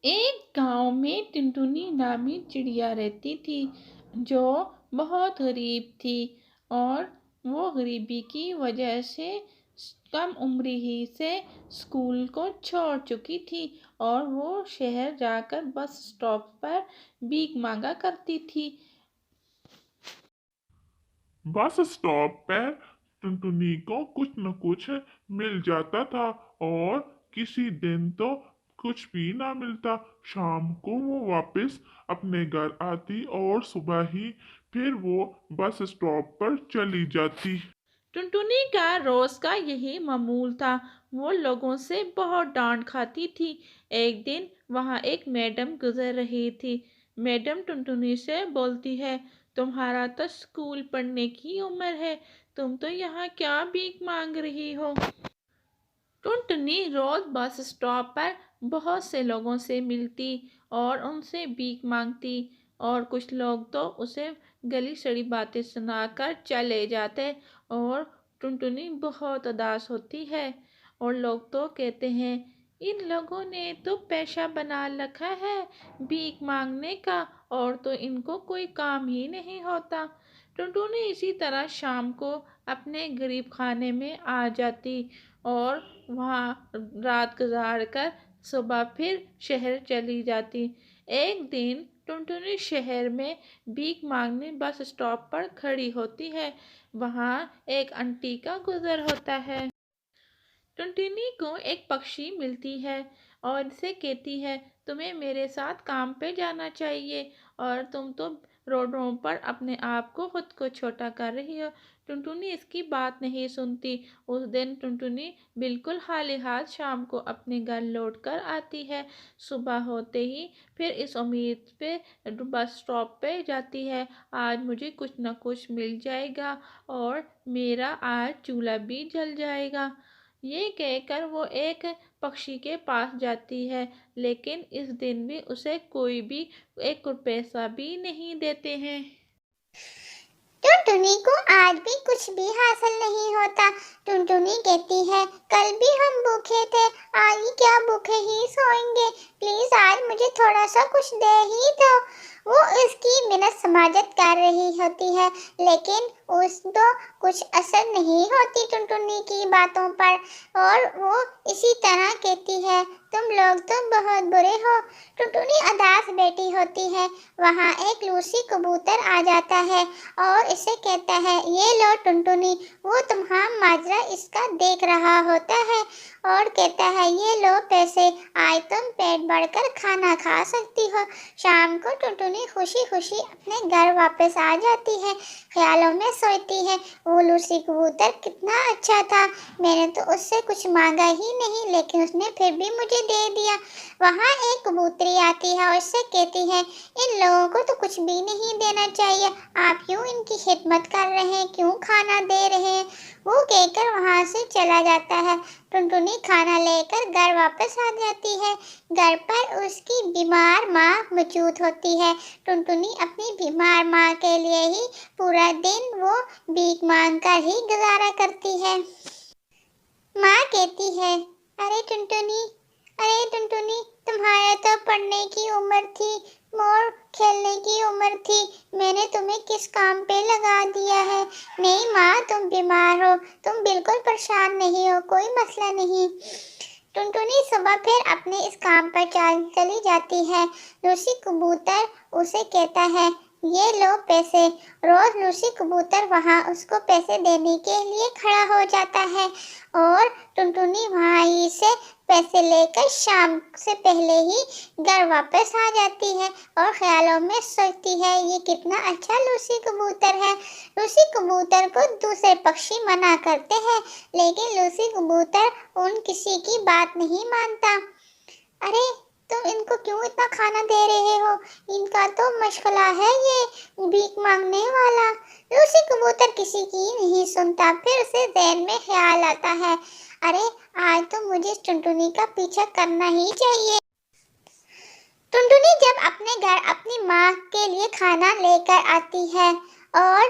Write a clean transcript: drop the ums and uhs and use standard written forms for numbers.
ایک گاؤں میں ٹنٹنی نامی چڑیا رہتی تھی جو بہت غریب تھی، اور وہ غریبی کی وجہ سے کم عمری ہی سے اسکول کو چھوڑ چکی تھی، اور وہ شہر جا کر بس اسٹاپ پر بھیک مانگا کرتی تھی۔ بس اسٹاپ پہ ٹنٹنی کو کچھ نہ کچھ مل جاتا تھا، اور کسی دن تو کچھ بھی نہ ملتا۔ شام کو وہ واپس اپنے گھر آتی اور صبح ہی پھر وہ بس اسٹاپ پر چلی جاتی۔ ٹنٹنی کا روز کا یہی معمول تھا، وہ لوگوں سے بہت ڈانٹ کھاتی تھی۔ ایک دن وہاں ایک میڈم گزر رہی تھی۔ میڈم ٹنٹنی سے بولتی ہے، تمہارا تو اسکول پڑھنے کی عمر ہے، تم تو یہاں کیا بھیک مانگ رہی ہو؟ ٹنٹنی روز بس اسٹاپ پر بہت سے لوگوں سے ملتی اور ان سے بھیک مانگتی، اور کچھ لوگ تو اسے گلی سڑی باتیں سنا کر چلے جاتے، اور ٹنٹنی بہت اداس ہوتی ہے۔ اور لوگ تو کہتے ہیں، ان لوگوں نے تو پیشہ بنا رکھا ہے بھیک مانگنے کا، اور تو ان کو کوئی کام ہی نہیں ہوتا۔ ٹنٹنی اسی طرح شام کو اپنے غریب خانے میں آ جاتی اور وہاں رات گزار کر صبح پھر شہر چلی جاتی۔ ایک دن ٹنٹنی شہر میں بھیک مانگنے بس اسٹاپ پر کھڑی ہوتی ہے، وہاں ایک آنٹی کا گزر ہوتا ہے۔ ٹنٹنی کو ایک پکشی ملتی ہے اور اسے کہتی ہے، تمہیں میرے ساتھ کام پہ جانا چاہیے، اور تم تو روڈوں پر اپنے آپ کو خود کو چھوٹا کر رہی ہو۔ ٹنٹنی اس کی بات نہیں سنتی۔ اس دن ٹنٹنی بالکل خالی ہاتھ شام کو اپنے گھر لوٹ کر آتی ہے۔ صبح ہوتے ہی پھر اس امید پہ بس اسٹاپ پہ جاتی ہے، آج مجھے کچھ نہ کچھ مل جائے گا اور میرا آج چولہا بھی جل جائے گا۔ یہ کہہ کر وہ ایک پکشی کے پاس جاتی ہے، لیکن اس دن بھی اسے کوئی بھی ایک پیسہ بھی نہیں دیتے ہیں۔ ٹنٹنی کو آج بھی کچھ بھی حاصل نہیں ہوتا۔ ٹنٹنی کہتی ہے، کل بھی ہم بھوکے تھے، آج کیا بھوکے ہی سوئیں گے، پلیز آج مجھے تھوڑا سا کچھ دے ہی دو۔ وہ اس کی منت سماجت کر رہی ہوتی ہے، لیکن اس تو کچھ اثر نہیں ہوتی ٹنٹنی کی باتوں پر، اور وہ اسی طرح کہتی ہے، تم لوگ تو بہت برے ہو۔ ٹنٹنی اداس بیٹھی ہوتی ہے، وہاں ایک لوسی کبوتر آ جاتا ہے اور اسے کہتا ہے، یہ لو ٹنٹنی۔ وہ تمہارا ماجرا اس کا دیکھ رہا ہوتا ہے اور کہتا ہے، یہ لو پیسے، آج تم پیٹ بھر کر کھانا کھا سکتی ہو۔ شام کو ٹنٹنی خوشی خوشی اپنے گھر واپس آ جاتی ہے، خیالوں میں سوچتی ہے، وہ لوسی کبوتر کتنا اچھا تھا، میں نے تو اس سے کچھ مانگا ہی نہیں، لیکن اس نے پھر بھی مجھے دے دیا۔ وہاں ایک کبوتری آتی ہے اور اس سے کہتی ہے، ان لوگوں کو تو کچھ بھی نہیں دینا چاہیے، آپ کیوں ان کی خدمت کر رہے ہیں، کیوں کھانا دے رہے ہیں؟ وہ کہہ کر وہاں سے چلا جاتا ہے۔ ٹنٹنی کھانا لے کر گھر واپس آ جاتی ہے۔ گھر پر اس کی بیمار ماں موجود ہوتی ہے۔ ٹنٹنی اپنی بیمار ماں کے لیے ہی پورا دن وہ بھیک مانگ کر ہی گزارا کرتی ہے۔ ماں کہتی ہے، ارے ٹنٹنی، تمہارا تو پڑھنے کی عمر تھی اور کھیلنے کی عمر تھی، میں نے تمہیں کس کام پہ لگا دیا ہے؟ نہیں ماں، تم بیمار ہو، تم بالکل پریشان نہیں ہو، کوئی مسئلہ نہیں۔ ٹنٹنی صبح پھر اپنے اس کام پر چلی جاتی ہے۔ لوسی کبوتر اسے کہتا ہے، یہ لو پیسے۔ روز لوسی کبوتر وہاں اس کو پیسے دینے کے لیے کھڑا ہو جاتا ہے، اور ٹنٹنی وہاں ہی سے پیسے لے کر شام سے پہلے ہی گھر واپس آ جاتی ہے اور خیالوں میں سوچتی ہے، یہ کتنا اچھا لوسی کبوتر ہے۔ لوسی کبوتر کو دوسرے پکشی منع کرتے ہیں، لیکن لوسی کبوتر ان کسی کی بات نہیں مانتا۔ ارے تم ان کو کیوں اتنا کھانا دے رہے ہو؟ ان کا تو مشغلہ ہے یہ بھیک مانگنے والا۔ لوسی کبوتر کسی کی نہیں سنتا۔ پھر اسے ذہن میں خیال آتا ہے، ارے آج تو مجھے ٹنٹنی کا پیچھا کرنا ہی چاہیے۔ ٹنٹنی جب اپنے گھر اپنی ماں کے لیے کھانا لے کر آتی ہے اور